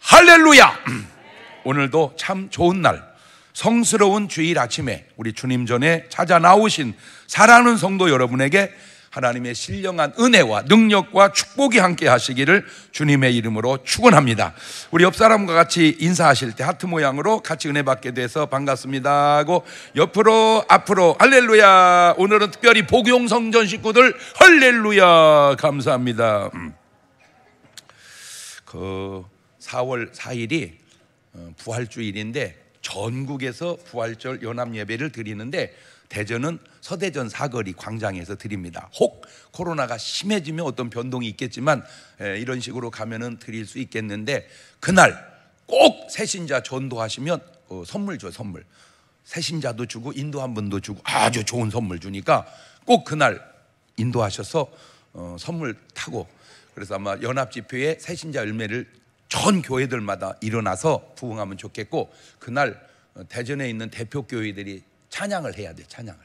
할렐루야! 오늘도 참 좋은 날, 성스러운 주일 아침에 우리 주님 전에 찾아 나오신 사랑하는 성도 여러분에게 하나님의 신령한 은혜와 능력과 축복이 함께 하시기를 주님의 이름으로 축원합니다. 우리 옆 사람과 같이 인사하실 때 하트 모양으로 같이 은혜 받게 돼서 반갑습니다 하고 옆으로 앞으로 할렐루야. 오늘은 특별히 복용성전 식구들 할렐루야 감사합니다. 4월 4일이 부활주일인데 전국에서 부활절 연합 예배를 드리는데 대전은 서대전 사거리 광장에서 드립니다. 혹 코로나가 심해지면 어떤 변동이 있겠지만 이런 식으로 가면은 드릴 수 있겠는데 그날 꼭 새신자 전도하시면 선물 줘요. 선물. 새신자도 주고 인도한 분도 주고 아주 좋은 선물 주니까 꼭 그날 인도하셔서 선물 타고, 그래서 아마 연합집회에 새신자 열매를 전 교회들마다 일어나서 부흥하면 좋겠고, 그날 대전에 있는 대표 교회들이 찬양을 해야 돼. 찬양을.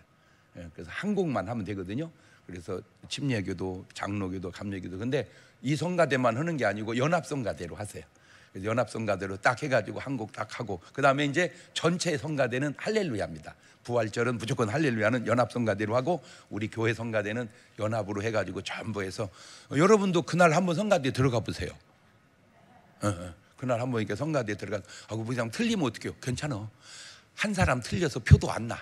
그래서 한 곡만 하면 되거든요. 그래서 침례교도, 장로교도, 감리교도. 근데 이 성가대만 하는 게 아니고 연합성가대로 하세요. 그래서 연합성가대로 딱 해가지고 한 곡 딱 하고, 그 다음에 이제 전체 성가대는 할렐루야입니다. 부활절은 무조건 할렐루야는 연합성가대로 하고, 우리 교회 성가대는 연합으로 해가지고 전부 해서 여러분도 그날 한번 성가대 들어가 보세요. 그날 한번 이렇게 성가대에 들어가서 그냥 틀리면 어떡해요? 괜찮아. 한 사람 틀려서 표도 안 나.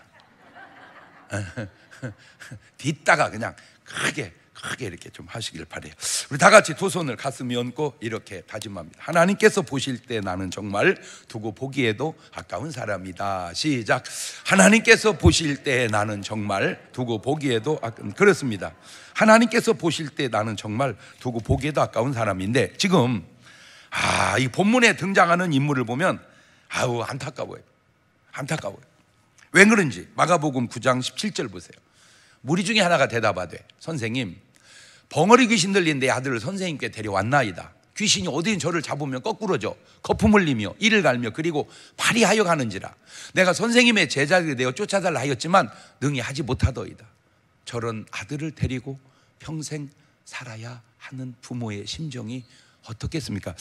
뒤따가 그냥 크게 이렇게 좀 하시길 바래요. 우리 다 같이 두 손을 가슴에 얹고 이렇게 다짐합니다. 하나님께서 보실 때 나는 정말 두고 보기에도 아까운 사람이다. 시작. 하나님께서 보실 때 나는 정말 두고 보기에도 그렇습니다. 하나님께서 보실 때 나는 정말 두고 보기에도 아까운 사람인데, 지금 이 본문에 등장하는 인물을 보면 안타까워요. 안타까워요. 왜 그런지 마가복음 9장 17절 보세요. 무리 중에 하나가 대답하되 선생님, 벙어리 귀신 들린 내 아들을 선생님께 데려왔나이다. 귀신이 어디 저를 잡으면 거꾸러져 거품 흘리며 이를 갈며 그리고 발휘하여 가는지라. 내가 선생님의 제자들이 되어 쫓아달라 하였지만 능히 하지 못하더이다. 저런 아들을 데리고 평생 살아야 하는 부모의 심정이 어떻겠습니까?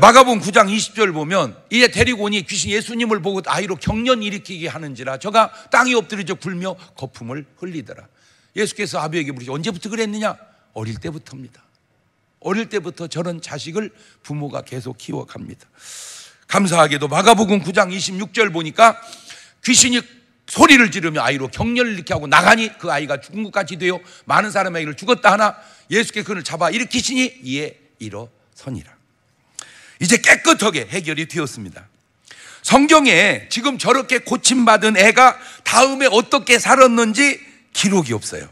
마가복음 9장 20절 보면 이에 데리고 오니 귀신 예수님을 보고 아이로 경련 일으키게 하는지라 저가 땅에 엎드려 굴며 거품을 흘리더라. 예수께서 아비에게 물으시고 언제부터 그랬느냐? 어릴 때부터입니다. 어릴 때부터 저런 자식을 부모가 계속 키워갑니다. 감사하게도 마가복음 9장 26절 보니까 귀신이 소리를 지르며 아이로 경련을 일으키게 하고 나가니 그 아이가 죽은 것 같이 되어 많은 사람의 아이를 죽었다 하나 예수께서 그를 잡아 일으키시니 이에 일어서니라. 이제 깨끗하게 해결이 되었습니다. 성경에 지금 저렇게 고침받은 애가 다음에 어떻게 살았는지 기록이 없어요.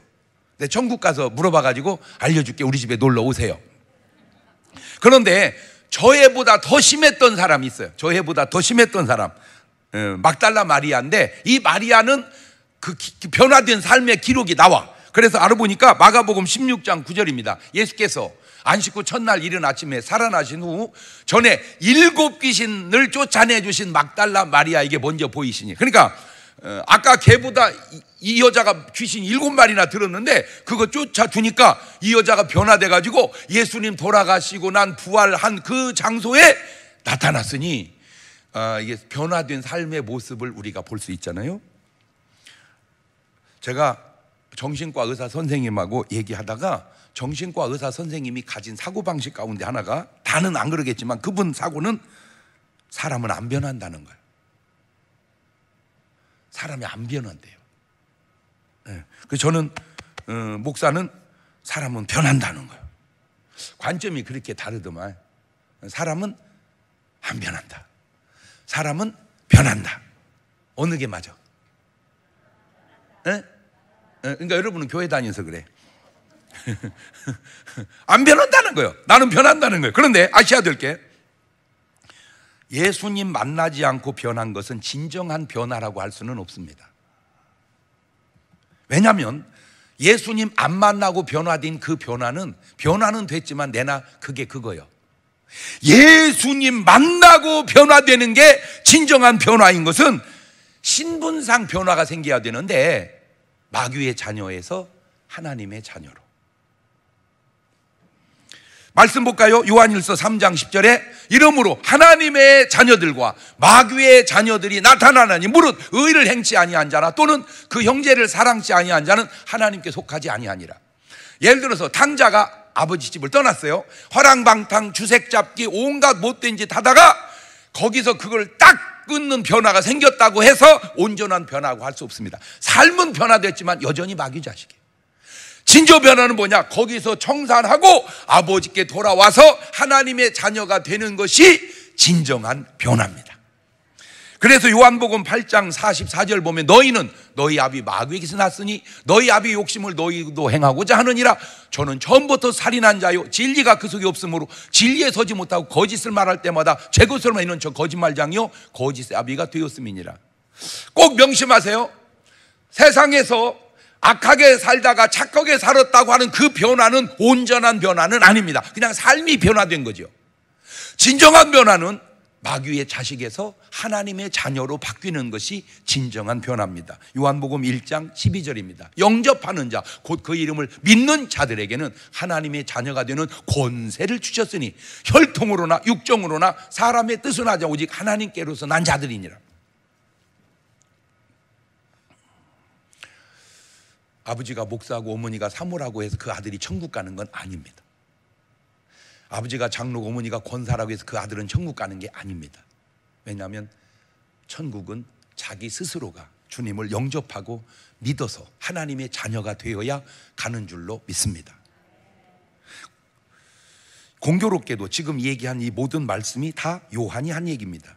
근데 천국 가서 물어봐가지고 알려줄게. 우리 집에 놀러 오세요. 그런데 저 애보다 더 심했던 사람이 있어요. 저 애보다 더 심했던 사람, 막달라 마리아인데 이 마리아는 그 변화된 삶의 기록이 나와. 그래서 알아보니까 마가복음 16장 9절입니다. 예수께서 안식 후 첫날 이른 아침에 살아나신 후 전에 7 귀신을 쫓아내 주신 막달라 마리아에게 먼저 보이시니, 그러니까 아까 걔보다 이 여자가 귀신 7마리나 들었는데 그거 쫓아주니까 이 여자가 변화돼 가지고 예수님 돌아가시고 난 부활한 그 장소에 나타났으니 이게 변화된 삶의 모습을 우리가 볼 수 있잖아요. 제가 정신과 의사 선생님하고 얘기하다가 정신과 의사 선생님이 가진 사고방식 가운데 하나가, 다는 안 그러겠지만 그분 사고는 사람은 안 변한다는 거예요. 사람이 안 변한대요. 그래서 저는 목사는 사람은 변한다는 거예요. 관점이 그렇게 다르더만. 사람은 안 변한다, 사람은 변한다. 어느 게 맞아? 그러니까 여러분은 교회 다녀서 그래. 안 변한다는 거예요. 나는 변한다는 거예요. 그런데 아셔야 될 게, 예수님 만나지 않고 변한 것은 진정한 변화라고 할 수는 없습니다. 왜냐하면 예수님 안 만나고 변화된 그 변화는 됐지만 내나 그게 그거예요. 예수님 만나고 변화되는 게 진정한 변화인 것은 신분상 변화가 생겨야 되는데 마귀의 자녀에서 하나님의 자녀로. 말씀 볼까요? 요한일서 3장 10절에 이러므로 하나님의 자녀들과 마귀의 자녀들이 나타나나니 무릇 의를 행치 아니한 자나 또는 그 형제를 사랑치 아니한 자는 하나님께 속하지 아니하니라. 예를 들어서 탕자가 아버지 집을 떠났어요. 허랑방탕 주색잡기 온갖 못된 짓 하다가 거기서 그걸 딱 끊는 변화가 생겼다고 해서 온전한 변화라고 할 수 없습니다. 삶은 변화됐지만 여전히 마귀 자식이에요. 진저 변화는 뭐냐? 거기서 청산하고 아버지께 돌아와서 하나님의 자녀가 되는 것이 진정한 변화입니다. 그래서 요한복음 8장 44절 보면 너희는 너희 아비 마귀에게서 났으니 너희 아비 욕심을 너희도 행하고자 하느니라. 저는 처음부터 살인한 자요 진리가 그 속에 없으므로 진리에 서지 못하고 거짓을 말할 때마다 제 것으로만 있는 저 거짓말장이요 거짓의 아비가 되었음이니라. 꼭 명심하세요. 세상에서 악하게 살다가 착하게 살았다고 하는 그 변화는 온전한 변화는 아닙니다. 그냥 삶이 변화된 거죠. 진정한 변화는 마귀의 자식에서 하나님의 자녀로 바뀌는 것이 진정한 변화입니다. 요한복음 1장 12절입니다. 영접하는 자 곧 그 이름을 믿는 자들에게는 하나님의 자녀가 되는 권세를 주셨으니 혈통으로나 육정으로나 사람의 뜻은 하지 오직 하나님께로서 난 자들이니라. 아버지가 목사하고 어머니가 사모라고 해서 그 아들이 천국 가는 건 아닙니다. 아버지가 장로고 어머니가 권사라고 해서 그 아들은 천국 가는 게 아닙니다. 왜냐하면 천국은 자기 스스로가 주님을 영접하고 믿어서 하나님의 자녀가 되어야 가는 줄로 믿습니다. 공교롭게도 지금 얘기한 이 모든 말씀이 다 요한이 한 얘기입니다.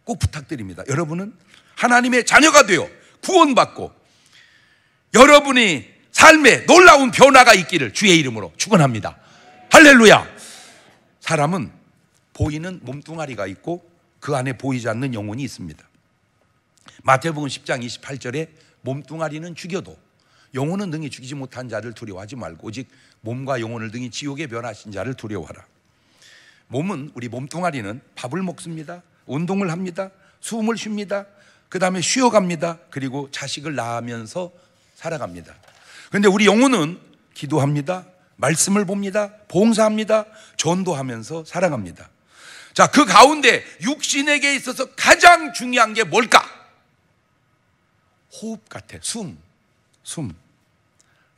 꼭 부탁드립니다. 여러분은 하나님의 자녀가 되어 구원받고 여러분이 삶에 놀라운 변화가 있기를 주의 이름으로 축원합니다. 할렐루야. 사람은 보이는 몸뚱아리가 있고 그 안에 보이지 않는 영혼이 있습니다. 마태복음 10장 28절에 몸뚱아리는 죽여도 영혼은 능히 죽이지 못한 자를 두려워하지 말고 오직 몸과 영혼을 능히 지옥에 변하신 자를 두려워하라. 몸은 우리 몸뚱아리는 밥을 먹습니다. 운동을 합니다. 숨을 쉽니다. 그 다음에 쉬어갑니다. 그리고 자식을 낳으면서 살아갑니다. 그런데 우리 영혼은 기도합니다. 말씀을 봅니다. 봉사합니다. 전도하면서 살아갑니다. 자, 그 가운데 육신에게 있어서 가장 중요한 게 뭘까? 호흡 같아. 숨.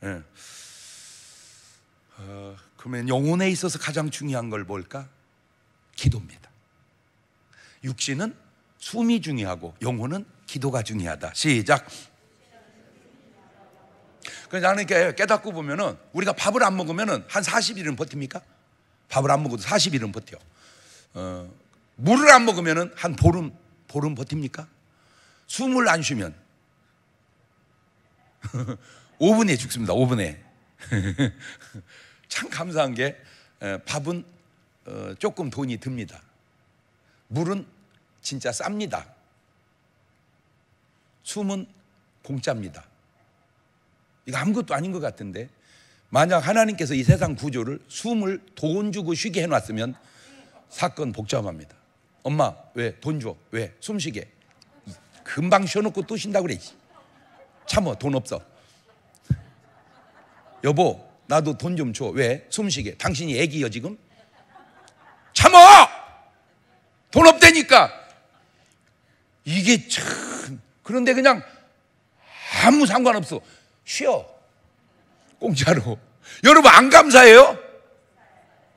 예. 그러면 영혼에 있어서 가장 중요한 걸 뭘까? 기도입니다. 육신은 숨이 중요하고 영혼은 기도가 중요하다. 시작. 그래서 나는 이렇게 깨닫고 보면은 우리가 밥을 안 먹으면은 한 40일은 버팁니까? 밥을 안 먹어도 40일은 버텨. 물을 안 먹으면은 한 보름 버팁니까? 숨을 안 쉬면 5분에 죽습니다. 5분에. 참 감사한 게 밥은 조금 돈이 듭니다. 물은 진짜 쌉니다. 숨은 공짜입니다. 이거 아무것도 아닌 것 같은데 만약 하나님께서 이 세상 구조를 숨을 돈 주고 쉬게 해놨으면 사건 복잡합니다. 엄마 왜 돈 줘? 왜? 숨 쉬게. 금방 쉬어놓고 또 쉰다고 그래. 참어 돈 없어. 여보 나도 돈 좀 줘. 왜? 숨 쉬게. 당신이 애기여 지금? 참어! 돈 없다니까. 이게 참. 그런데 그냥 아무 상관없어. 쉬어. 공짜로. 여러분 안 감사해요?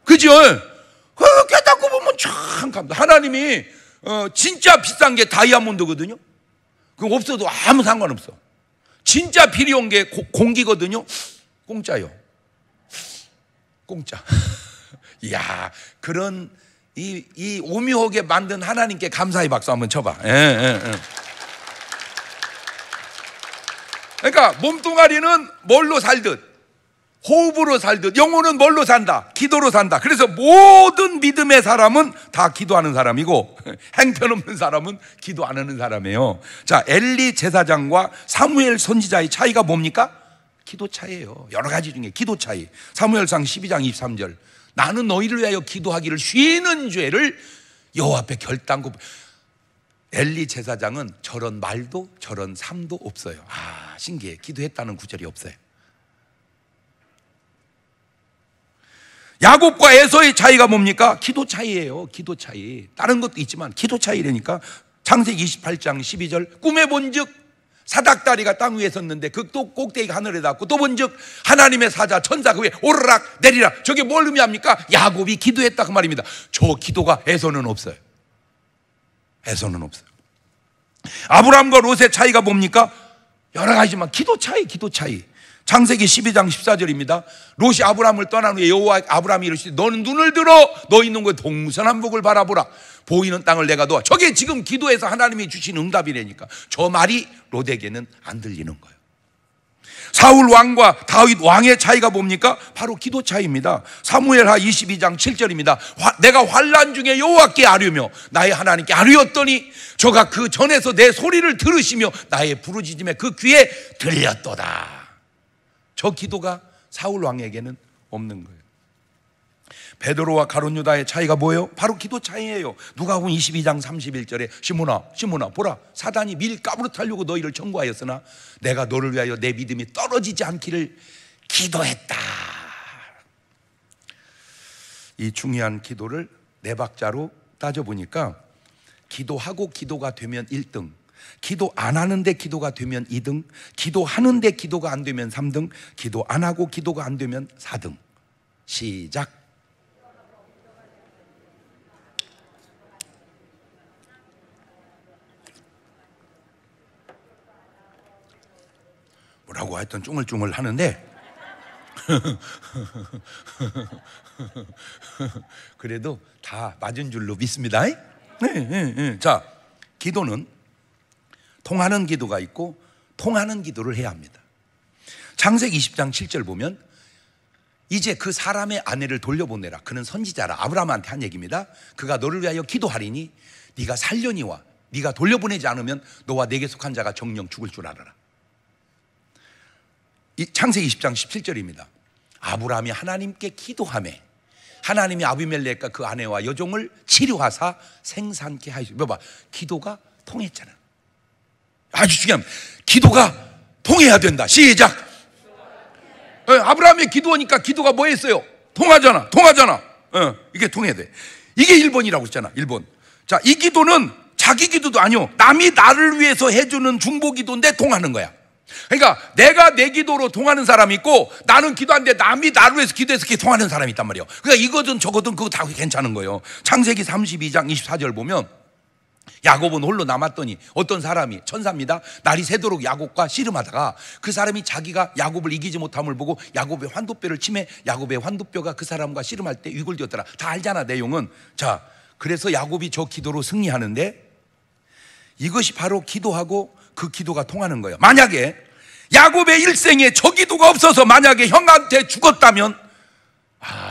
그죠? 깨닫고 보면 참 감사. 하나님이 진짜 비싼 게 다이아몬드거든요. 그거 없어도 아무 상관없어. 진짜 필요한 게 공기거든요. 공짜요. 공짜. 이야, 그런 이 오묘하게 만든 하나님께 감사의 박수 한번 쳐봐. 예. 그러니까 몸뚱아리는 뭘로 살듯 호흡으로 살듯 영혼은 뭘로 산다? 기도로 산다. 그래서 모든 믿음의 사람은 다 기도하는 사람이고 행편없는 사람은 기도 안 하는 사람이에요. 자, 엘리 제사장과 사무엘 선지자의 차이가 뭡니까? 기도 차이예요. 여러 가지 중에 기도 차이. 사무엘상 12장 23절 나는 너희를 위하여 기도하기를 쉬는 죄를 여호와 앞에 결단코. 엘리 제사장은 저런 말도 저런 삶도 없어요. 아, 신기해. 기도했다는 구절이 없어요. 야곱과 에서의 차이가 뭡니까? 기도 차이예요. 기도 차이. 다른 것도 있지만 기도 차이라니까. 창세기 28장 12절 꿈에 본즉 사닥다리가 땅 위에 섰는데 그 또 꼭대기가 하늘에 닿고 또 본즉 하나님의 사자 천사 그 위에 오르락 내리락. 저게 뭘 의미합니까? 야곱이 기도했다 그 말입니다. 저 기도가 에서는 없어요. 에서는 없어요. 아브라함과 롯의 차이가 뭡니까? 여러 가지지만 기도 차이, 기도 차이. 창세기 12장 14절입니다. 롯이 아브라함을 떠난 후에 여호와 아브라함이 이르시되 너는 눈을 들어 너 있는 곳 동서남북을 바라보라. 보이는 땅을 내가 놓아. 저게 지금 기도에서 하나님이 주신 응답이라니까. 저 말이 롯에게는 안 들리는 거예요. 사울 왕과 다윗 왕의 차이가 뭡니까? 바로 기도 차이입니다. 사무엘하 22장 7절입니다. 내가 환난 중에 여호와께 아뢰며 나의 하나님께 아뢰었더니 저가 그 전에서 내 소리를 들으시며 나의 부르짖음에 그 귀에 들렸도다. 저 기도가 사울 왕에게는 없는 거예요. 베드로와 가룟 유다의 차이가 뭐예요? 바로 기도 차이예요. 누가복음 22장 31절에 시몬아 보라 사단이 밀 까부러뜨리려고 너희를 청구하였으나 내가 너를 위하여 내 믿음이 떨어지지 않기를 기도했다. 이 중요한 기도를 네 박자로 따져보니까 기도하고 기도가 되면 1등, 기도 안 하는데 기도가 되면 2등, 기도하는데 기도가 안 되면 3등, 기도 안 하고 기도가 안 되면 4등. 시작. 뭐라고 하여튼 쫑글쫑글 하는데 그래도 다 맞은 줄로 믿습니다. 자, 기도는 통하는 기도가 있고 통하는 기도를 해야 합니다. 창세기 20장 7절 보면 이제 그 사람의 아내를 돌려보내라. 그는 선지자라. 아브라함한테 한 얘기입니다. 그가 너를 위하여 기도하리니 네가 살려니와 네가 돌려보내지 않으면 너와 내게 속한 자가 정령 죽을 줄 알아라. 창세기 20장 17절입니다. 아브라함이 하나님께 기도하매 하나님이 아비멜렉과 그 아내와 여종을 치료하사 생산케 하시고. 봐봐, 기도가 통했잖아. 아주 중요합니다. 기도가 통해야 된다. 시작. 아브라함이 기도하니까 기도가 뭐 했어요? 통하잖아. 이게 통해야 돼. 이게 1번이라고 했잖아. 1번. 자, 이 기도는 자기 기도도 아니요, 남이 나를 위해서 해주는 중보 기도인데 통하는 거야. 그러니까 내가 내 기도로 통하는 사람이 있고 나는 기도하는데 남이 나를 위해서 기도해서 통하는 사람이 있단 말이에요. 그러니까 이거든 저거든 그거 다 괜찮은 거예요. 창세기 32장 24절 보면 야곱은 홀로 남았더니 어떤 사람이, 천사입니다, 날이 새도록 야곱과 씨름하다가 그 사람이 자기가 야곱을 이기지 못함을 보고 야곱의 환도뼈를 치매 야곱의 환도뼈가 그 사람과 씨름할 때 위골되었더라. 다 알잖아 내용은. 자, 그래서 야곱이 저 기도로 승리하는데 이것이 바로 기도하고 그 기도가 통하는 거예요. 만약에 야곱의 일생에 저 기도가 없어서 만약에 형한테 죽었다면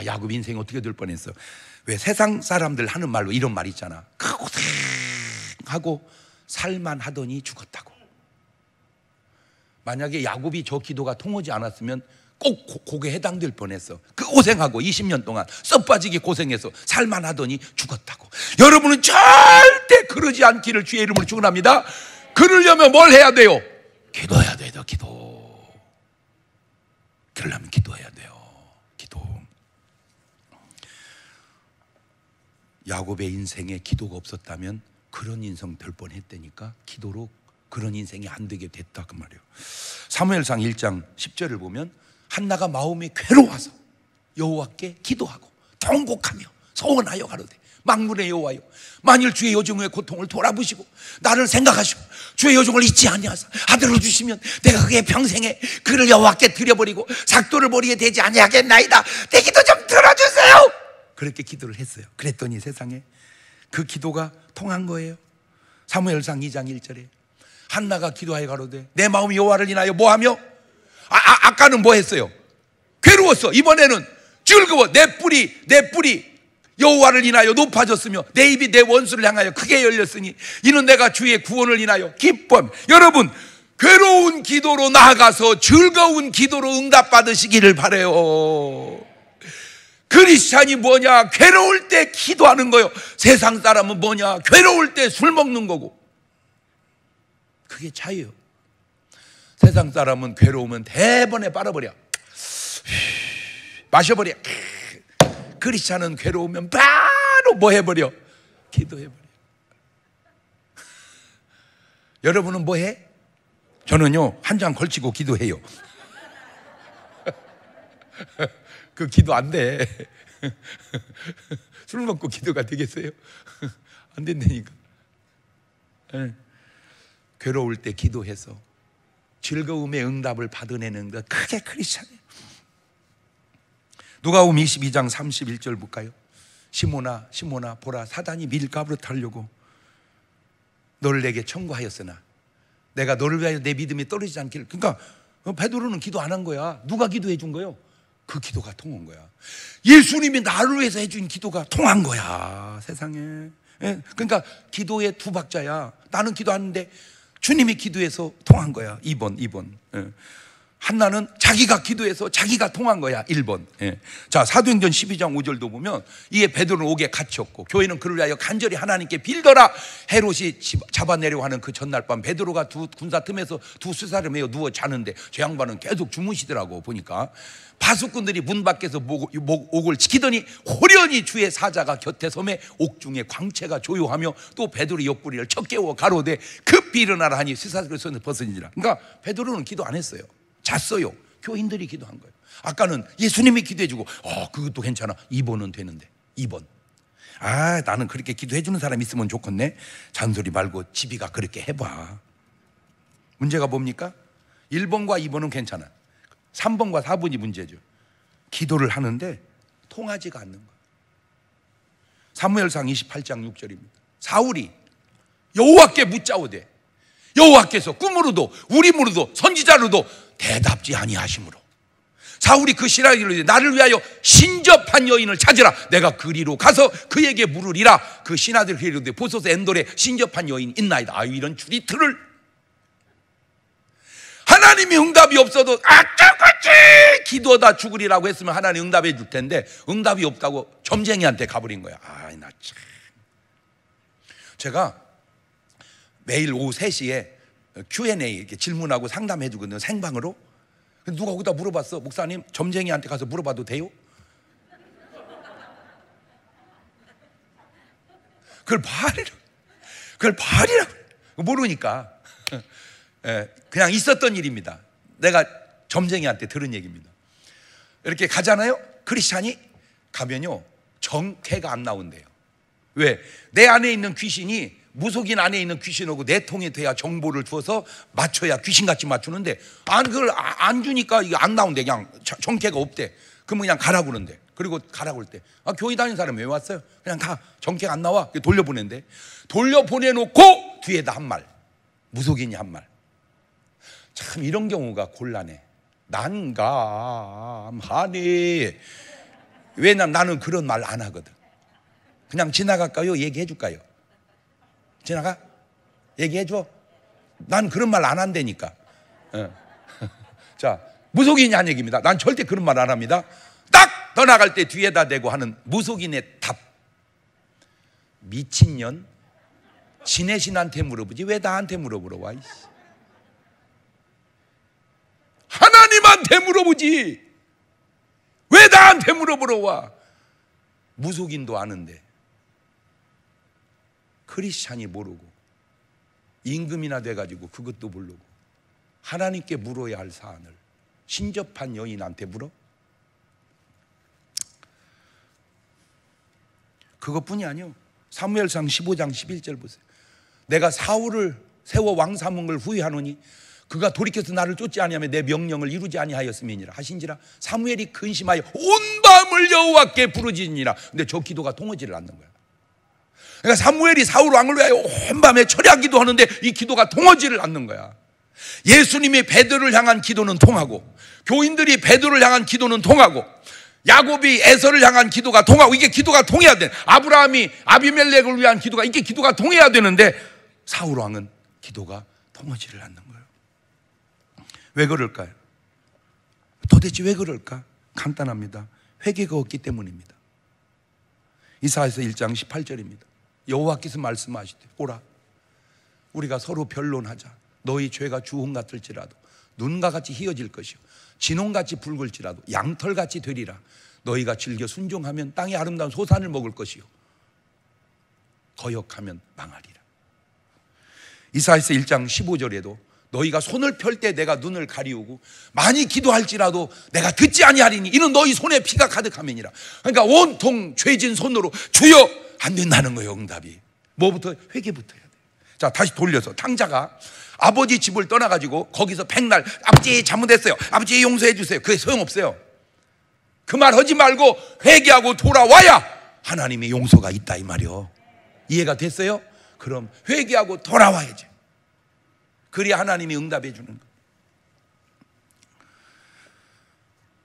야곱 인생이 어떻게 될 뻔했어. 왜 세상 사람들 하는 말로 이런 말 있잖아. 고생하고 살만하더니 죽었다고. 만약에 야곱이 저 기도가 통하지 않았으면 꼭 고게 해당될 뻔했어. 그 고생하고 20년 동안 썩 빠지게 고생해서 살만하더니 죽었다고. 여러분은 절대 그러지 않기를 주의 이름으로 축원합니다. 그러려면 뭘 해야 돼요? 기도해야 돼요. 기도. 그러려면 기도해야 돼요. 기도. 야곱의 인생에 기도가 없었다면 그런 인생 될 뻔했다니까. 기도로 그런 인생이 안 되게 됐다 그 말이에요. 사무엘상 1장 10절을 보면 한나가 마음이 괴로워서 여호와께 기도하고 통곡하며 소원하여 가로되 만군의 여호와여, 만일 주의 여종의 고통을 돌아보시고 나를 생각하시고 주의 여종을 잊지 아니하사 아들을 주시면 내가 그의 평생에 그를 여호와께 드려버리고 삭도를 벌이게 되지 아니하겠나이다. 내 기도 좀 들어주세요. 그렇게 기도를 했어요. 그랬더니 세상에 그 기도가 통한 거예요. 사무엘상 2장 1절에 한나가 기도하여 가로되 내 마음이 여호와를 인하여 뭐하며? 아까는 뭐 했어요? 괴로웠어. 이번에는 즐거워. 내 뿔이 여호와를 인하여 높아졌으며 내 입이 내 원수를 향하여 크게 열렸으니 이는 내가 주의 구원을 인하여 기뻐함. 여러분, 괴로운 기도로 나아가서 즐거운 기도로 응답받으시기를 바라요. 크리스찬이 뭐냐? 괴로울 때 기도하는 거예요. 세상 사람은 뭐냐? 괴로울 때 술 먹는 거고. 그게 차이예요. 세상 사람은 괴로우면 대번에 빨아버려. 마셔버려. 크리스찬은 괴로우면 바로 뭐 해버려? 기도해버려. 여러분은 뭐 해? 저는요, 한 장 걸치고 기도해요. 그 기도 안 돼. 술 먹고 기도가 되겠어요? 안 된다니까. 괴로울 때 기도해서 즐거움의 응답을 받아내는 것, 그게 크리스찬이에요. 누가복음 22장 31절 볼까요? 시몬아 시몬아 보라, 사단이 밀가부로 타려고 너를 내게 청구하였으나 내가 너를 위하여 내 믿음이 떨어지지 않기를. 그러니까 베드로는 기도 안 한 거야. 누가 기도해 준 거예요? 그 기도가 통한 거야. 예수님이 나를 위해서 해준 기도가 통한 거야, 세상에. 그러니까 기도의 두 박자야. 나는 기도하는데 주님이 기도해서 통한 거야. 2번. 한나는 자기가 기도해서 자기가 통한 거야. 1번. 자, 사도행전 12장 5절도 보면 이에 베드로는 옥에 갇혔고 교회는 그를 위하여 간절히 하나님께 빌더라. 헤롯이 잡아내려고 하는 그 전날 밤 베드로가 두 군사 틈에서 두 수사를 메어 누워 자는데 저 양반은 계속 주무시더라고. 보니까 파수꾼들이 문 밖에서 옥을 지키더니 호련히 주의 사자가 곁에 섬에 옥중에 광채가 조요하며 또 베드로 옆구리를 쳐 깨워 가로되 급히 일어나라 하니 수사들의 손을 벗으니라. 그러니까 베드로는 기도 안 했어요. 잤어요. 교인들이 기도한 거예요. 아까는 예수님이 기도해주고 그것도 괜찮아. 2번은 되는데 2번. 나는 그렇게 기도해주는 사람 있으면 좋겠네. 잔소리 말고 지비가 그렇게 해봐. 문제가 뭡니까? 1번과 2번은 괜찮아. 3번과 4번이 문제죠. 기도를 하는데 통하지가 않는 거예요. 사무엘상 28장 6절입니다. 사울이 여호와께 묻자오되 여호와께서 꿈으로도 우림으로도 선지자로도 대답지 아니하심으로 사울이 그 신하에게 이르되 나를 위하여 신접한 여인을 찾으라. 내가 그리로 가서 그에게 물으리라. 그 신하들이 이르되 보소서 엔돌에 신접한 여인 있나이다. 이런 줄이틀을 하나님이 응답이 없어도 악착같이 기도하다 죽으리라고 했으면 하나님 응답해 줄 텐데 응답이 없다고 점쟁이한테 가버린 거야. 나 참. 제가 매일 오후 3시에 Q&A 이렇게 질문하고 상담해 주거든요. 생방으로. 누가 거기다 물어봤어. 목사님, 점쟁이한테 가서 물어봐도 돼요? 그걸 발이라고 모르니까 그냥 있었던 일입니다. 내가 점쟁이한테 들은 얘기입니다. 이렇게 가잖아요. 크리스찬이 가면요 정쾌가 안 나온대요. 왜? 내 안에 있는 귀신이 무속인 안에 있는 귀신하고 내통이 돼야 정보를 주어서 맞춰야 귀신같이 맞추는데 그걸 안 주니까 이게 안 나온대. 그냥 정체가 없대. 그러면 그냥 가라고 그러는데. 그리고 가라고 할 때 교회 다니는 사람 왜 왔어요? 그냥 다 정체가 안 나와. 돌려보낸대. 돌려보내놓고 뒤에다 한 말, 무속인이 한 말. 참 이런 경우가 곤란해. 난감하네. 왜냐면 나는 그런 말 안 하거든. 그냥 지나갈까요? 얘기해 줄까요? 지나가? 얘기해줘. 난 그런 말 안 한다니까. 자, 무속인이란 얘기입니다. 난 절대 그런 말 안 합니다. 딱 떠나갈 때 뒤에다 대고 하는 무속인의 답. 미친년? 지네 신한테 물어보지 왜 나한테 물어보러 와? 하나님한테 물어보지 왜 나한테 물어보러 와? 무속인도 아는데 크리스찬이 모르고 임금이나 돼가지고 그것도 모르고 하나님께 물어야 할 사안을 신접한 여인한테 물어? 그것뿐이 아니요. 사무엘상 15장 11절 보세요. 내가 사울을 세워 왕 삼은 걸 후회하노니 그가 돌이켜서 나를 쫓지 아니하며 내 명령을 이루지 아니하였음이니라 하신지라. 사무엘이 근심하여 온 밤을 여호와께 부르짖으니라. 근데 저 기도가 통하지를 않는 거야. 그러니까 사무엘이 사울 왕을 위하여 온 밤에 철야기도 하는데 이 기도가 통하지를 않는 거야. 예수님이 베드로를 향한 기도는 통하고 교인들이 베드로를 향한 기도는 통하고 야곱이 에서를 향한 기도가 통하고 이게 기도가 통해야 돼. 아브라함이 아비멜렉을 위한 기도가 이게 기도가 통해야 되는데 사울 왕은 기도가 통하지를 않는 거예요. 왜 그럴까요? 도대체 왜 그럴까? 간단합니다. 회개가 없기 때문입니다. 이사야서 1장 18절입니다. 여호와께서 말씀하시되 오라 우리가 서로 변론하자. 너희 죄가 주홍 같을지라도 눈과 같이 희어질 것이요 진홍같이 붉을지라도 양털같이 되리라. 너희가 즐겨 순종하면 땅의 아름다운 소산을 먹을 것이요 거역하면 망하리라. 이사야서 1장 15절에도 너희가 손을 펼 때 내가 눈을 가리우고 많이 기도할지라도 내가 듣지 아니하리니 이는 너희 손에 피가 가득하면이라. 그러니까 온통 죄진 손으로 주여 안 된다는 거예요. 응답이 뭐부터? 회개부터 해야 돼. 자, 다시 돌려서 탕자가 아버지 집을 떠나가지고 거기서 백날 아버지 잘못했어요, 아버지 용서해 주세요. 그게 소용없어요. 그 말 하지 말고 회개하고 돌아와야 하나님의 용서가 있다 이 말이요. 이해가 됐어요? 그럼 회개하고 돌아와야지. 그래야 하나님이 응답해 주는 거.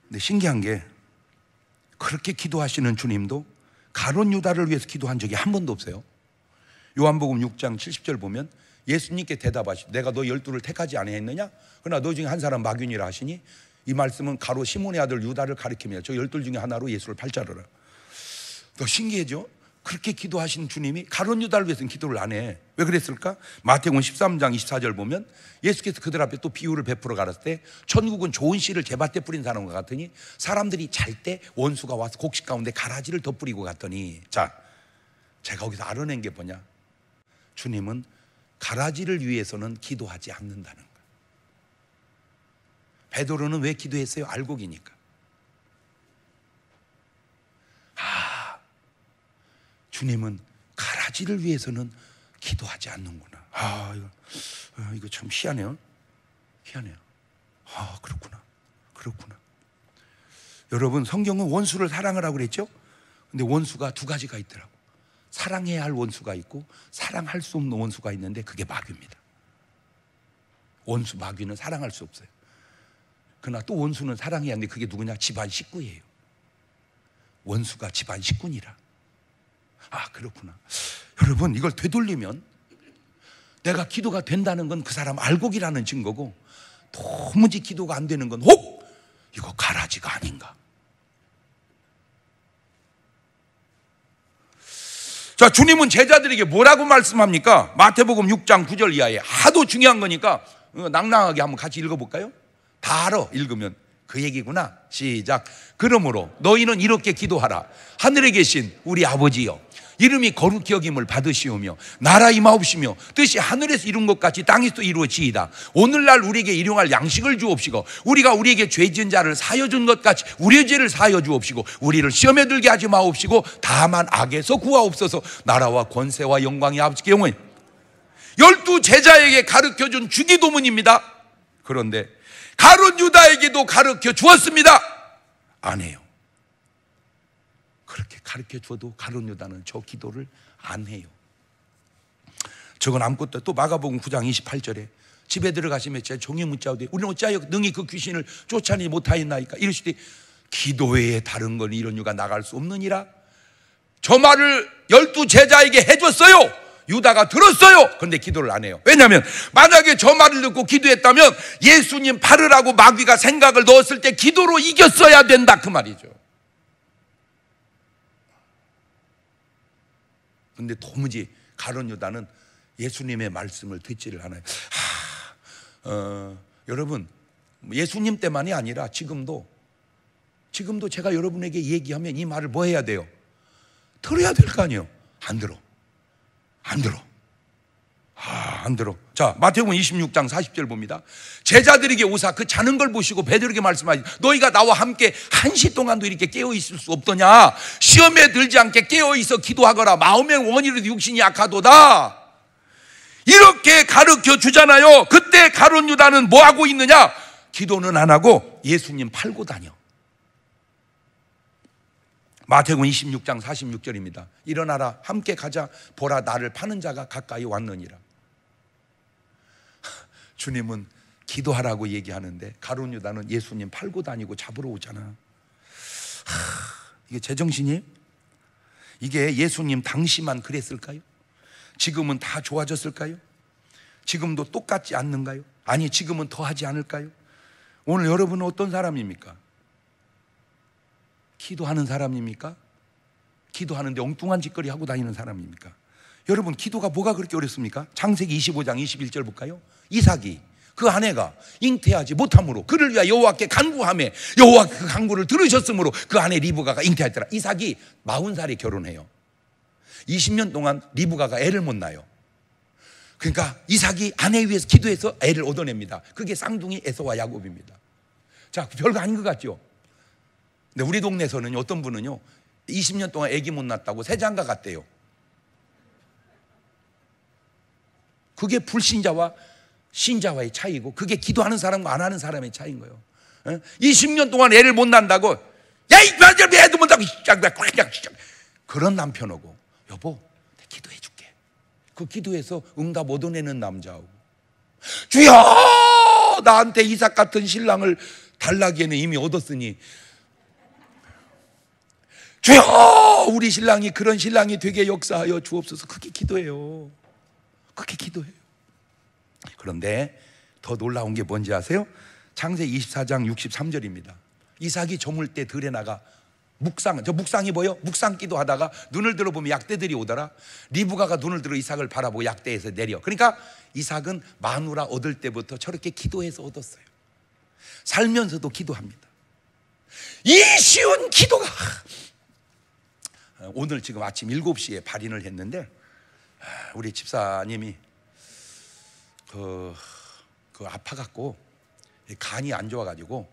근데 신기한 게 그렇게 기도하시는 주님도 가룟 유다를 위해서 기도한 적이 한 번도 없어요. 요한복음 6장 70절 보면 예수님께 대답하시되 내가 너 12를 택하지 아니했느냐? 그러나 너 중에 한 사람 마귀니라 하시니 이 말씀은 가로 시몬의 아들 유다를 가리키며 저 12 중에 하나로 예수를 팔자르라. 너 신기하죠? 그렇게 기도하신 주님이 가룟 유다를 위해서는 기도를 안 해. 왜 그랬을까? 마태복음 13장 24절 보면 예수께서 그들 앞에 또 비유를 베풀어 가랐을 때 천국은 좋은 씨를 제밭에 뿌린 사람과 같으니 사람들이 잘 때 원수가 와서 곡식 가운데 가라지를 덧뿌리고 갔더니, 자, 제가 거기서 알아낸 게 뭐냐? 주님은 가라지를 위해서는 기도하지 않는다는 거예요. 베드로는 왜 기도했어요? 알곡이니까. 주님은 가라지를 위해서는 기도하지 않는구나. 이거 참 희한해요. 희한해요. 그렇구나. 여러분, 성경은 원수를 사랑하라고 그랬죠? 근데 원수가 두 가지가 있더라고. 사랑해야 할 원수가 있고 사랑할 수 없는 원수가 있는데 그게 마귀입니다. 원수 마귀는 사랑할 수 없어요. 그러나 또 원수는 사랑해야 하는데 그게 누구냐? 집안 식구예요. 원수가 집안 식구니라. 그렇구나. 여러분, 이걸 되돌리면 내가 기도가 된다는 건 그 사람 알곡이라는 증거고, 도무지 기도가 안 되는 건 혹 이거 가라지가 아닌가. 자, 주님은 제자들에게 뭐라고 말씀합니까? 마태복음 6장 9절 이하에 하도 중요한 거니까 낭낭하게 한번 같이 읽어볼까요? 다 알아. 읽으면 그 얘기구나. 시작. 그러므로 너희는 이렇게 기도하라. 하늘에 계신 우리 아버지여, 이름이 거룩히 여김을 받으시오며 나라 임하옵시며 뜻이 하늘에서 이룬 것 같이 땅에서도 이루어지이다. 오늘날 우리에게 일용할 양식을 주옵시고 우리가 우리에게 죄 지은 자를 사여 준 것 같이 우리의 죄를 사여 주옵시고 우리를 시험에 들게 하지 마옵시고 다만 악에서 구하옵소서. 나라와 권세와 영광이 아버지께 영원히. 12 제자에게 가르쳐준 주기도문입니다. 그런데 가룟 유다에게도 가르쳐 주었습니다. 안 해요. 그렇게 가르쳐 줘도 가룟 유다는 저 기도를 안 해요. 저건 아무것도. 또 마가복음 9장 28절에 집에 들어가시면 제 종이 묻자오되 우리는 어찌하여 능히 그 귀신을 쫓아내지 못하였나이까. 이르시되 기도 외에 다른 건 이런 유가 나갈 수 없느니라. 저 말을 12 제자에게 해줬어요. 유다가 들었어요. 그런데 기도를 안 해요. 왜냐하면 만약에 저 말을 듣고 기도했다면 예수님 팔으라고 마귀가 생각을 넣었을 때 기도로 이겼어야 된다 그 말이죠. 근데 도무지 가룟 유다는 예수님의 말씀을 듣지를 않아요. 여러분, 예수님 때만이 아니라 지금도 제가 여러분에게 얘기하면 이 말을 뭐 해야 돼요? 들어야 될 거 아니에요. 안 들어. 자, 마태복음 26장 40절 봅니다. 제자들에게 오사 그 자는 걸 보시고 베드로에게 말씀하시되 너희가 나와 함께 1시 동안도 이렇게 깨어 있을 수 없더냐. 시험에 들지 않게 깨어 있어 기도하거라. 마음의 원이라도 육신이 약하도다. 이렇게 가르쳐 주잖아요. 그때 가룟 유다는 뭐 하고 있느냐? 기도는 안 하고 예수님 팔고 다녀. 마태복음 26장 46절입니다. 일어나라 함께 가자. 보라 나를 파는 자가 가까이 왔느니라. 주님은 기도하라고 얘기하는데 가룟 유다는 예수님 팔고 다니고 잡으러 오잖아. 이게 제정신이에요? 이게 예수님 당시만 그랬을까요? 지금은 다 좋아졌을까요? 지금도 똑같지 않는가요? 아니, 지금은 더 하지 않을까요? 오늘 여러분은 어떤 사람입니까? 기도하는 사람입니까? 기도하는데 엉뚱한 짓거리 하고 다니는 사람입니까? 여러분, 기도가 뭐가 그렇게 어렵습니까? 창세기 25장 21절 볼까요? 이삭이 그 아내가 잉태하지 못함으로 그를 위하여 여호와께 간구하며 여호와 그 간구를 들으셨으므로 그 아내 리브가가 잉태하였더라. 이삭이 40살에 결혼해요. 20년 동안 리브가가 애를 못 낳아요. 그러니까 이삭이 아내 위해서 기도해서 애를 얻어냅니다. 그게 쌍둥이 에서와 야곱입니다. 자, 별거 아닌 것 같죠? 근데 우리 동네에서는 어떤 분은요 20년 동안 애기 못 낳았다고 새장가 같대요. 그게 불신자와 신자와의 차이고, 그게 기도하는 사람과 안 하는 사람의 차이인 거예요. 20년 동안 애를 못 낳는다고, 야, 이 애도 못 낳고, 그런 남편하고, 여보, 내가 기도해 줄게. 그 기도해서 응답 얻어내는 남자하고, 주여, 나한테 이삭 같은 신랑을 달라기에는 이미 얻었으니, 주여, 우리 신랑이 그런 신랑이 되게 역사하여 주옵소서. 그게 기도예요. 그게 기도예요. 그런데 더 놀라운 게 뭔지 아세요? 창세기 24장 63절입니다. 이삭이 저물 때 들에 나가 묵상, 저 묵상이 뭐예요? 묵상 기도하다가 눈을 들어보면 약대들이 오더라. 리브가가 눈을 들어 이삭을 바라보고 약대에서 내려. 그러니까 이삭은 마누라 얻을 때부터 저렇게 기도해서 얻었어요. 살면서도 기도합니다. 이 쉬운 기도가, 오늘 지금 아침 7시에 발인을 했는데 우리 집사님이 그 아파갖고 간이 안 좋아가지고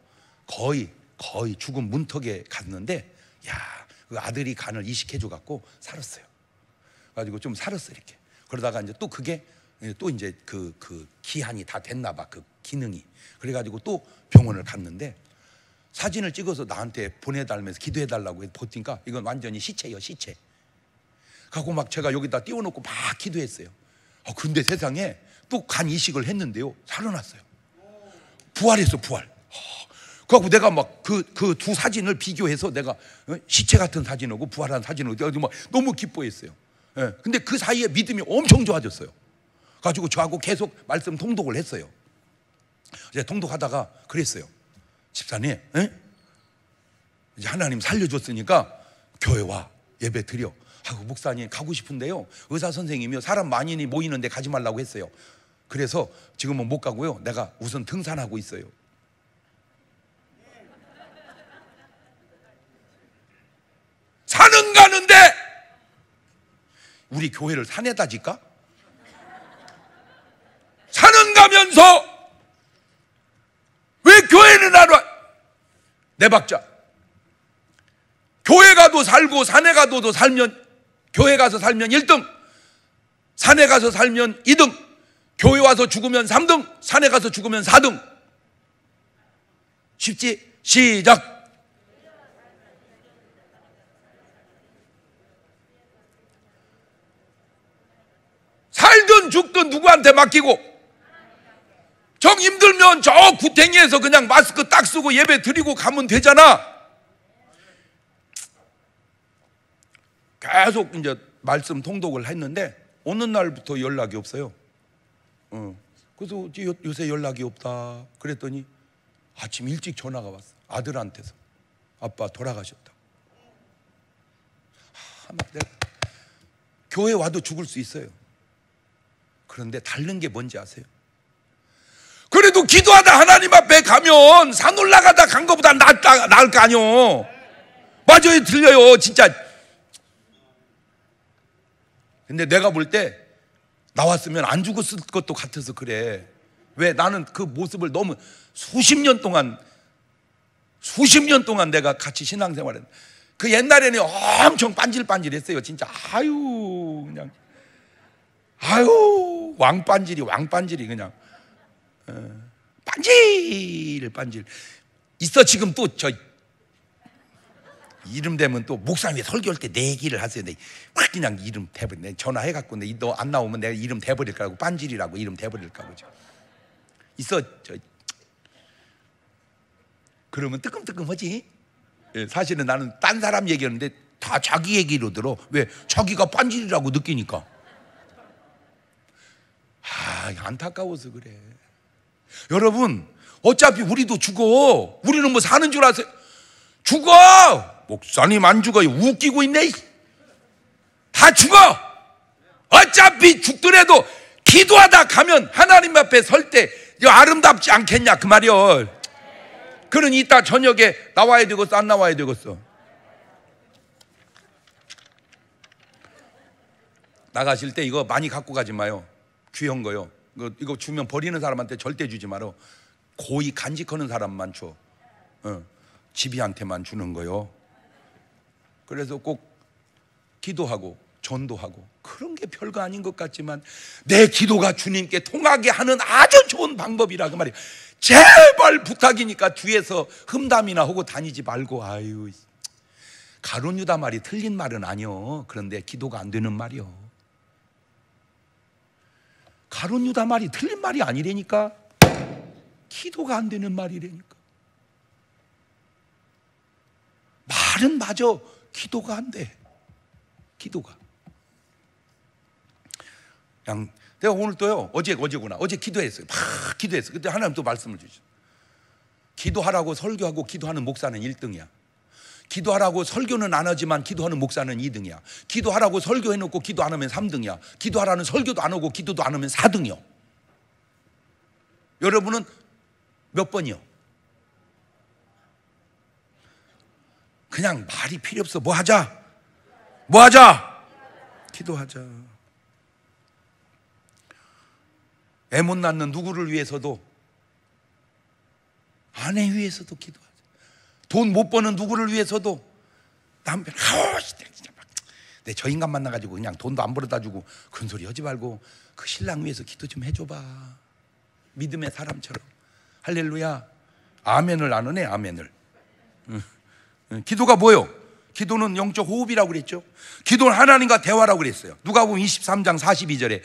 거의 죽은 문턱에 갔는데, 야, 그 아들이 간을 이식해줘갖고 살았어요. 가지고 좀 살았어 이렇게. 그러다가 이제 또 그게 또 이제 그 기한이 다 됐나봐, 그 기능이. 그래가지고 또 병원을 갔는데 사진을 찍어서 나한테 보내달면서 기도해달라고 해서 보니까 이건 완전히 시체예요, 시체. 가고 막 제가 여기다 띄워놓고 막 기도했어요. 근데 세상에 또 간 이식을 했는데요, 살아났어요. 부활했어, 부활. 그래갖고 내가 막 그 두 사진을 비교해서 내가 시체 같은 사진하고 부활한 사진을 막 너무 기뻐했어요. 근데 그 사이에 믿음이 엄청 좋아졌어요. 가지고 저하고 계속 말씀 통독을 했어요. 이제 통독하다가 그랬어요. 집사님, 이제 하나님 살려줬으니까 교회 와, 예배 드려. 하고 목사님 가고 싶은데요, 의사 선생님이요 사람 많이 모이는데 가지 말라고 했어요. 그래서 지금은 못 가고요, 내가 우선 등산하고 있어요. 산은 가는데 우리 교회를 산에다 질까? 산은 가면서 왜 교회는 안 와? 네 박자. 교회 가도 살고 산에 가도 살면, 교회 가서 살면 1등, 산에 가서 살면 2등, 교회 와서 죽으면 3등, 산에 가서 죽으면 4등. 쉽지? 시작. 살든 죽든 누구한테 맡기고, 정 힘들면 저 구탱이에서 그냥 마스크 딱 쓰고 예배 드리고 가면 되잖아. 계속 이제 말씀 통독을 했는데 어느 날부터 연락이 없어요. 그래서 요새 연락이 없다 그랬더니 아침 일찍 전화가 왔어. 아들한테서 아빠 돌아가셨다. 막 내가 교회 와도 죽을 수 있어요. 그런데 다른 게 뭔지 아세요? 그래도 기도하다 하나님 앞에 가면 산 올라가다 간 것보다 나을 거 아니요. 맞아요, 들려요, 진짜. 근데 내가 볼 때 나왔으면 안 죽었을 것도 같아서 그래. 왜? 나는 그 모습을 너무 수십 년 동안 내가 같이 신앙생활을, 그 옛날에는 엄청 반질반질했어요. 진짜 그냥 왕반질이 그냥 반질 있어. 지금 또 저 이름 되면 또 목사님이 설교할 때 내 얘기를 하세요. 확 그냥 이름 대버리네. 전화해갖고 너 안 나오면 내가 이름 대버릴까고, 빤질이라고 이름 대버릴까고. 있어. 그러면 뜨끔뜨끔하지. 사실은 나는 딴 사람 얘기하는데 다 자기 얘기로 들어. 왜? 자기가 빤질이라고 느끼니까. 안타까워서 그래. 여러분, 어차피 우리도 죽어. 우리는 뭐 사는 줄 아세요? 죽어. 목사님 안 죽어요. 웃기고 있네. 다 죽어. 어차피 죽더라도 기도하다 가면 하나님 앞에 설 때 이거 아름답지 않겠냐 그 말이요. 그러니 이따 저녁에 나와야 되겠어 안 나와야 되겠어? 나가실 때 이거 많이 갖고 가지 마요. 귀한 거요. 이거 주면 버리는 사람한테 절대 주지 마라. 고이 간직하는 사람만 줘. 집이한테만 주는 거요. 그래서 꼭 기도하고 전도하고 그런 게 별거 아닌 것 같지만 내 기도가 주님께 통하게 하는 아주 좋은 방법이라 그 말이에요. 제발 부탁이니까 뒤에서 흠담이나 하고 다니지 말고. 아유, 가룟 유다 말이 틀린 말은 아니요. 그런데 기도가 안 되는 말이요. 가룟 유다 말이 틀린 말이 아니라니까. 기도가 안 되는 말이라니까. 말은 맞아. 기도가 안 돼. 기도가. 내가 오늘 또요, 어제구나. 어제 기도했어요. 막 기도했어요. 그때 하나님 또 말씀을 주시죠. 기도하라고 설교하고 기도하는 목사는 1등이야. 기도하라고 설교는 안 하지만 기도하는 목사는 2등이야. 기도하라고 설교해놓고 기도 안 하면 3등이야. 기도하라는 설교도 안 하고 기도도 안 하면 4등이요. 여러분은 몇 번이요? 그냥 말이 필요 없어. 뭐 하자? 기도하자. 애 못 낳는 누구를 위해서도, 아내 위해서도 기도하자. 돈 못 버는 누구를 위해서도, 남편 내 저 인간 만나가지고 그냥 돈도 안 벌어다 주고 그런 소리 하지 말고 그 신랑 위해서 기도 좀 해줘봐. 믿음의 사람처럼. 할렐루야. 아멘을 안 하네. 아멘을. 기도가 뭐요? 기도는 영적 호흡이라고 그랬죠. 기도는 하나님과 대화라고 그랬어요. 누가복음 23장 42절에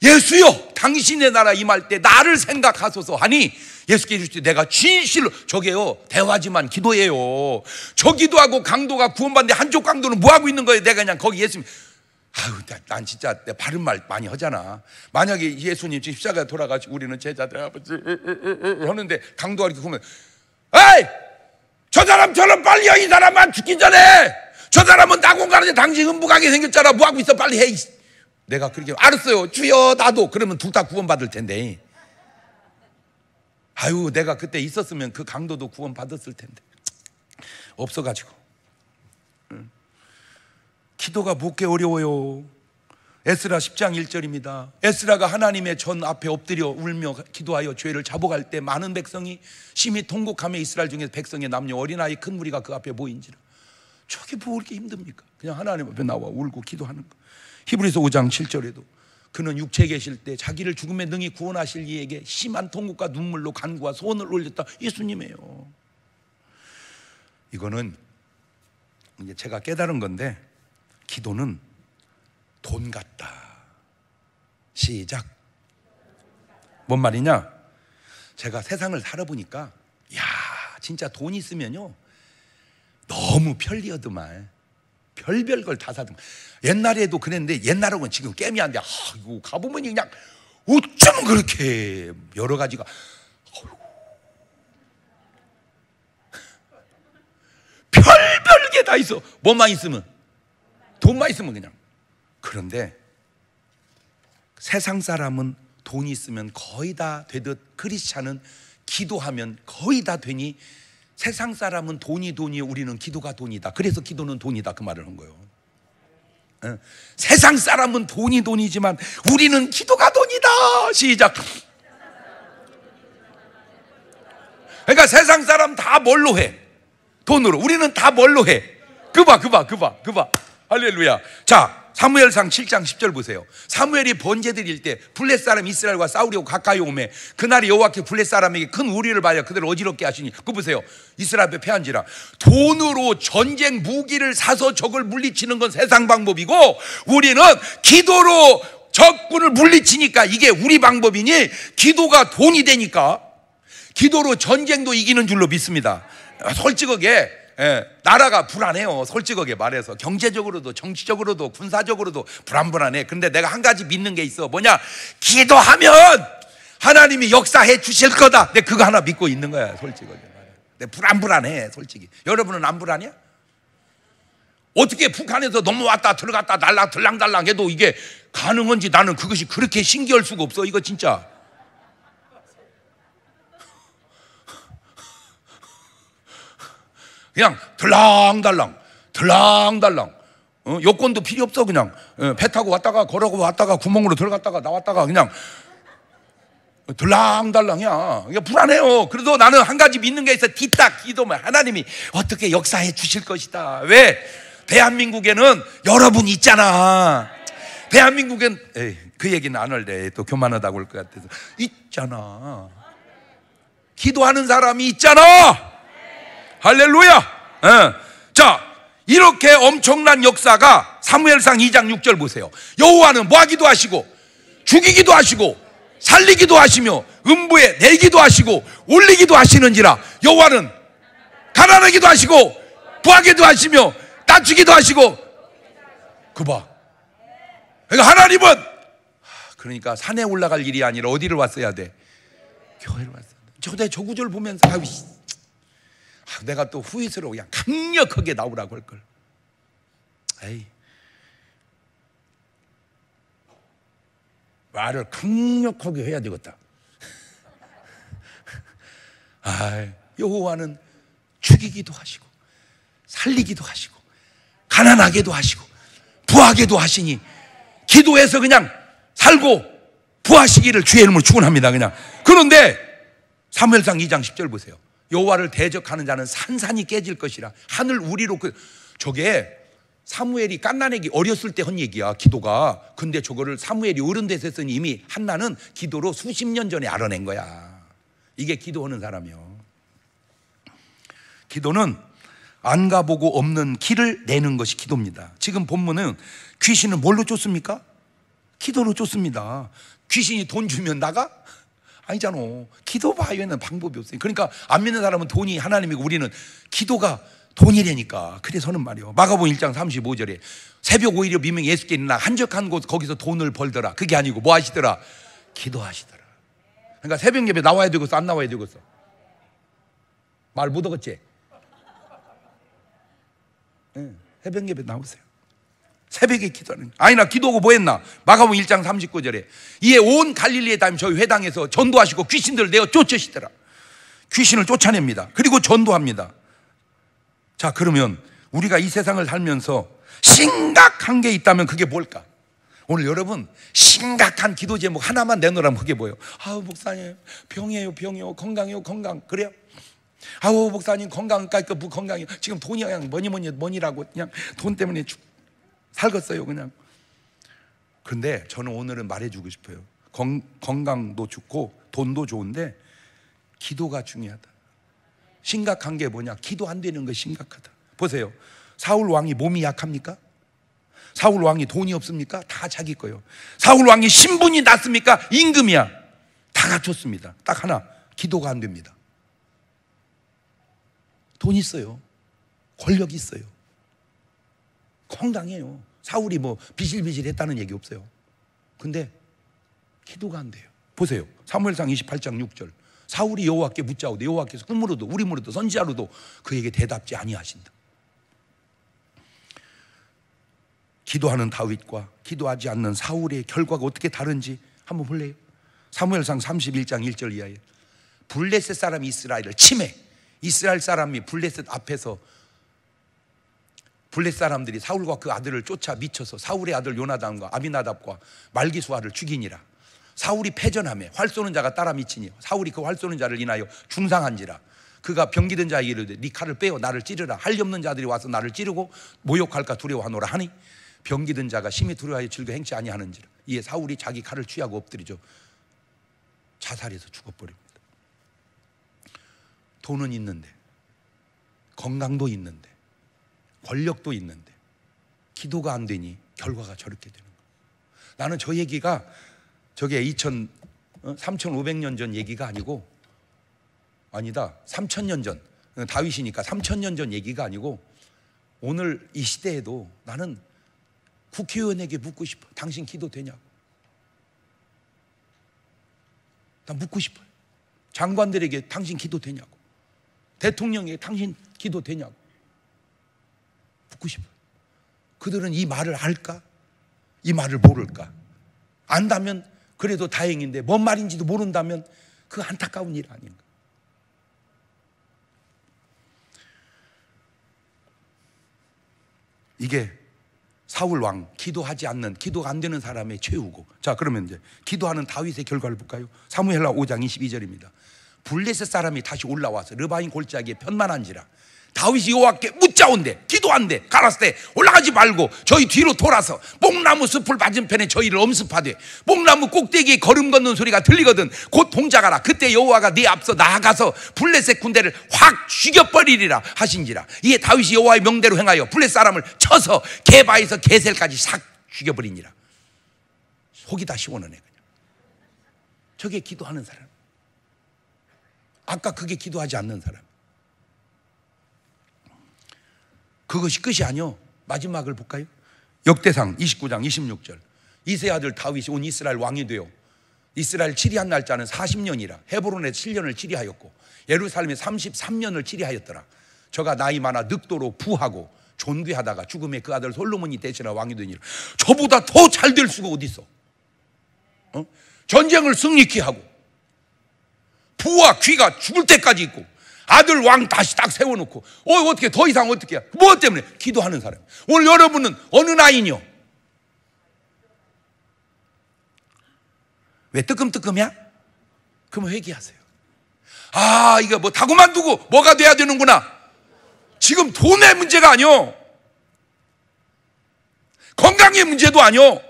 예수여 당신의 나라 임할 때 나를 생각하소서 하니 예수께서 이르시되 내가 진실로, 저게요 대화지만 기도예요. 저 기도하고 강도가 구원받는데 한쪽 강도는 뭐하고 있는 거예요? 내가 그냥 거기 예수님, 아유 난 진짜 내 바른 말 많이 하잖아. 만약에 예수님 지금 십자가에 돌아가시고 우리는 제자들 아버지 하는데 강도가 이렇게 보면, 에이 저 사람처럼 빨리 해. 이 사람만 죽기 전에. 저 사람은 낙원 가는데 당신 음부가게 생겼잖아. 뭐하고 있어? 빨리 해. 내가 그렇게 알았어요 주여 나도. 그러면 둘 다 구원받을 텐데. 아유 내가 그때 있었으면 그 강도도 구원받았을 텐데. 없어가지고. 기도가 뭡게 어려워요. 에스라 10장 1절입니다. 에스라가 하나님의 전 앞에 엎드려 울며 기도하여 죄를 자복할 때 많은 백성이 심히 통곡하며 이스라엘 중에서 백성의 남녀 어린아이 큰 무리가 그 앞에 모인지라. 저게 뭐 그렇게 힘듭니까? 그냥 하나님 앞에 나와 울고 기도하는 거. 히브리서 5장 7절에도 그는 육체에 계실 때 자기를 죽음에 능히 구원하실 이에게 심한 통곡과 눈물로 간구와 소원을 올렸다. 예수님이에요. 이거는 이제 제가 깨달은 건데, 기도는 돈 같다. 시작. 뭔 말이냐? 제가 세상을 살아보니까 야 진짜 돈 있으면요 너무 편리하더만. 별별 걸 다 사더만. 옛날에도 그랬는데 옛날하고는 지금 게임이 안 돼. 이거 가보면 그냥 어쩌면 그렇게 여러 가지가. 별별 게 다 있어. 뭐만 있으면, 돈만 있으면 그냥. 그런데 세상 사람은 돈이 있으면 거의 다 되듯 크리스찬은 기도하면 거의 다 되니 세상 사람은 돈이 우리는 기도가 돈이다. 그래서 기도는 돈이다. 그 말을 한 거예요. 세상 사람은 돈이지만 우리는 기도가 돈이다. 시작. 그러니까 세상 사람 다 뭘로 해? 돈으로. 우리는 다 뭘로 해? 그 봐. 할렐루야. 자, 사무엘상 7장 10절 보세요. 사무엘이 번제 드릴 때 블렛 사람 이스라엘과 싸우려고 가까이 오매 그날이 여호와께 블렛 사람에게 큰 우리를 받아 그들을 어지럽게 하시니, 그거 보세요. 이스라엘 앞에 패한지라. 돈으로 전쟁 무기를 사서 적을 물리치는 건 세상 방법이고, 우리는 기도로 적군을 물리치니까 이게 우리 방법이니, 기도가 돈이 되니까 기도로 전쟁도 이기는 줄로 믿습니다. 솔직하게 나라가 불안해요. 솔직하게 말해서 경제적으로도 정치적으로도 군사적으로도 불안해. 근데 내가 한 가지 믿는 게 있어. 뭐냐? 기도하면 하나님이 역사해 주실 거다. 내가 그거 하나 믿고 있는 거야. 솔직하게 말해. 내가 불안해 솔직히. 여러분은 안 불안해요? 어떻게 북한에서 넘어왔다 들어갔다 들랑달랑 해도 이게 가능한지 나는 그것이 그렇게 신기할 수가 없어. 이거 진짜 그냥 들랑달랑 들랑달랑. 여권도 필요 없어. 그냥 배 타고 왔다가 걸어고 왔다가 구멍으로 들어갔다가 나왔다가 그냥 들랑달랑이야. 이게 불안해요. 그래도 나는 한 가지 믿는 게 있어. 뒤딱 기도면 하나님이 어떻게 역사해 주실 것이다. 왜? 대한민국에는 여러분 있잖아. 대한민국엔 그 얘기는 안 할래. 또 교만하다고 할 것 같아서. 있잖아. 기도하는 사람이 있잖아. 할렐루야. 자, 이렇게 엄청난 역사가 사무엘상 2장 6절 보세요. 여호와는 모하기도 하시고 죽이기도 하시고 살리기도 하시며 음부에 내기도 하시고 올리기도 하시는지라. 여호와는 가난하기도 하시고 부하기도 하시며 다치기도 하시고. 그 봐. 그러니까 하나님은 그러니까 산에 올라갈 일이 아니라 어디를 왔어야 돼? 교회를 왔어야 돼. 저 구절 보면서 내가 또 후회스러워. 그냥 강력하게 나오라고 할 걸. 에이, 말을 강력하게 해야 되겠다. 여호와는 죽이기도 하시고 살리기도 하시고 가난하게도 하시고 부하게도 하시니 기도해서 그냥 살고 부하시기를 주의 이름으로 축원합니다. 그냥. 그런데 사무엘상 2장 10절 보세요. 여호와를 대적하는 자는 산산이 깨질 것이라. 하늘 우리로. 저게 사무엘이 갓난애기 어렸을 때 한 얘기야, 기도가. 근데 저거를 사무엘이 어른 돼서 했으니 이미 한나는 기도로 수십 년 전에 알아낸 거야. 이게 기도하는 사람이요. 기도는 안 가보고 없는 길을 내는 것이 기도입니다. 지금 본문은 귀신은 뭘로 쫓습니까? 기도로 쫓습니다. 귀신이 돈 주면 나가? 아니잖아. 기도 바위에는 방법이 없어요. 그러니까 안 믿는 사람은 돈이 하나님이고 우리는 기도가 돈이라니까. 그래서는 말이요. 마가복음 1장 35절에 새벽 5일에 미명 예수께 일어나 한적한 곳 거기서 돈을 벌더라. 그게 아니고 뭐 하시더라? 기도하시더라. 그러니까 새벽 예배 나와야 되겠어, 안 나와야 되겠어? 말 못 얻었지? 새벽 예배 나오세요. 새벽에 기도하는. 아니나 기도하고 뭐 했나? 마가복음 1장 39절에 이에 온 갈릴리에 다니며 저희 회당에서 전도하시고 귀신들을 내어 쫓으시더라. 귀신을 쫓아냅니다. 그리고 전도합니다. 자, 그러면 우리가 이 세상을 살면서 심각한 게 있다면 그게 뭘까? 오늘 여러분 심각한 기도 제목 하나만 내놓으라면 그게 뭐예요? 아우 목사님 병이에요 건강이에요 건강. 그래요? 아우 목사님 건강까니까 뭐 건강이요. 지금 돈이 그냥 뭐니라고 그냥 돈 때문에 살겠어요 그냥. 근데 저는 오늘은 말해주고 싶어요. 건강도 좋고 돈도 좋은데 기도가 중요하다. 심각한 게 뭐냐? 기도 안 되는 거 심각하다. 보세요. 사울 왕이 몸이 약합니까? 사울 왕이 돈이 없습니까? 다 자기 거예요. 사울 왕이 신분이 낮습니까? 임금이야. 다 갖췄습니다. 딱 하나, 기도가 안 됩니다. 돈 있어요. 권력 있어요. 건강해요. 사울이 뭐 비실비실 했다는 얘기 없어요. 근데 기도가 안 돼요. 보세요. 사무엘상 28장 6절. 사울이 여호와께 묻자오되 여호와께서 꿈으로도 우림으로도 선지자로도 그에게 대답지 아니하신다. 기도하는 다윗과 기도하지 않는 사울의 결과가 어떻게 다른지 한번 볼래요? 사무엘상 31장 1절 이하에 블레셋 사람이 이스라엘을 침해. 이스라엘 사람이 블레셋 앞에서 블레셋 사람들이 사울과 그 아들을 쫓아 미쳐서 사울의 아들 요나단과 아비나답과 말기수아를 죽이니라. 사울이 패전하며 활 쏘는 자가 따라 미치니 사울이 그 활 쏘는 자를 인하여 중상한지라. 그가 병기든 자에게 이르되 네 칼을 빼어 나를 찌르라. 할 리 없는 자들이 와서 나를 찌르고 모욕할까 두려워하노라 하니 병기든 자가 심히 두려워하여 즐겨 행치 아니하는지라. 이에 사울이 자기 칼을 취하고 엎드리죠. 자살해서 죽어버립니다. 돈은 있는데 건강도 있는데 권력도 있는데 기도가 안 되니 결과가 저렇게 되는 거예요. 나는 저 얘기가 저게 3,500년 전 얘기가 아니고 아니다 3,000년 전 다윗이니까 3,000년 전 얘기가 아니고 오늘 이 시대에도 나는 국회의원에게 묻고 싶어. 당신 기도 되냐고. 나 묻고 싶어요. 장관들에게 당신 기도 되냐고. 대통령에게 당신 기도 되냐고 묻고 싶어요. 그들은 이 말을 알까? 이 말을 모를까? 안다면 그래도 다행인데 뭔 말인지도 모른다면 그 안타까운 일 아닌가? 이게 사울 왕, 기도하지 않는, 기도가 안 되는 사람의 최후고. 자, 그러면 이제 기도하는 다윗의 결과를 볼까요? 사무엘하 5장 22절입니다. 블레셋 사람이 다시 올라와서 르바임 골짜기에 편만한지라 다윗이 여호와께 묻자온대, 기도한대, 가라스 때 올라가지 말고 저희 뒤로 돌아서 뽕나무 숲을 맞은편에 저희를 엄습하되 뽕나무 꼭대기에 걸음 걷는 소리가 들리거든 곧 동작하라. 그때 여호와가 네 앞서 나아가서 블레셋 군대를 확 죽여버리리라 하신지라. 이에 다윗이 여호와의 명대로 행하여 블레셋 사람을 쳐서 게바에서 게셀까지 싹 죽여버리니라. 속이 다 시원하네. 그냥 저게 기도하는 사람, 아까 그게 기도하지 않는 사람. 그것이 끝이 아니요. 마지막을 볼까요? 역대상 29장 26절. 이세 아들 다윗이 온 이스라엘 왕이 되어 이스라엘 치리한 날짜는 40년이라 헤브론에 7년을 치리하였고 예루살렘에 33년을 치리하였더라. 저가 나이 많아 늑도로 부하고 존귀하다가 죽음에 그 아들 솔로몬이 대신하 왕이 되니라. 저보다 더 잘 될 수가 어디 있어? 전쟁을 승리케 하고 부와 귀가 죽을 때까지 있고 아들 왕 다시 딱 세워놓고 어떻게 더 이상 어떻게 해야? 뭐 때문에? 기도하는 사람. 오늘 여러분은 어느 나이뇨? 왜 뜨끔뜨끔이야? 그러면 회개하세요. 아, 이거 뭐 다 그만두고 뭐가 돼야 되는구나. 지금 돈의 문제가 아니요, 건강의 문제도 아니요,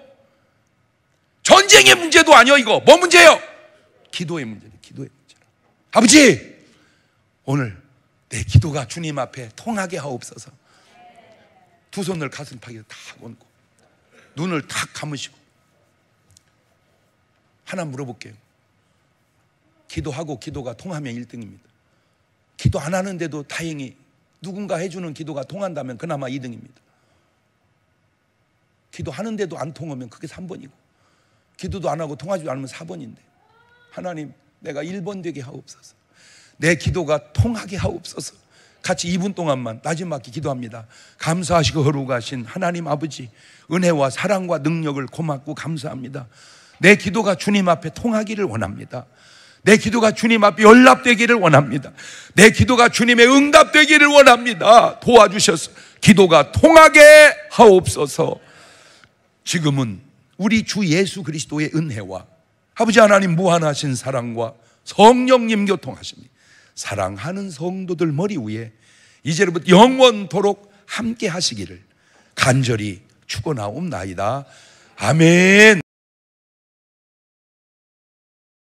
전쟁의 문제도 아니요. 이거 뭐 문제예요? 기도의 문제예요. 기도의 문제. 아버지, 오늘 내 기도가 주님 앞에 통하게 하옵소서. 두 손을 가슴팍에 탁 얹고 눈을 탁 감으시고 하나 물어볼게요. 기도하고 기도가 통하면 1등입니다. 기도 안 하는데도 다행히 누군가 해주는 기도가 통한다면 그나마 2등입니다. 기도하는데도 안 통하면 그게 3번이고 기도도 안 하고 통하지 않으면 4번인데 하나님, 내가 1번 되게 하옵소서. 내 기도가 통하게 하옵소서. 같이 2분 동안만 마지막에 기도합니다. 감사하시고 거룩하신 하나님 아버지, 은혜와 사랑과 능력을 고맙고 감사합니다. 내 기도가 주님 앞에 통하기를 원합니다. 내 기도가 주님 앞에 연락되기를 원합니다. 내 기도가 주님의 응답되기를 원합니다. 도와주셔서 기도가 통하게 하옵소서. 지금은 우리 주 예수 그리스도의 은혜와 아버지 하나님 무한하신 사랑과 성령님 교통하십니다. 사랑하는 성도들 머리 위에 이제부터 영원토록 함께 하시기를 간절히 축원하옵나이다. 아멘.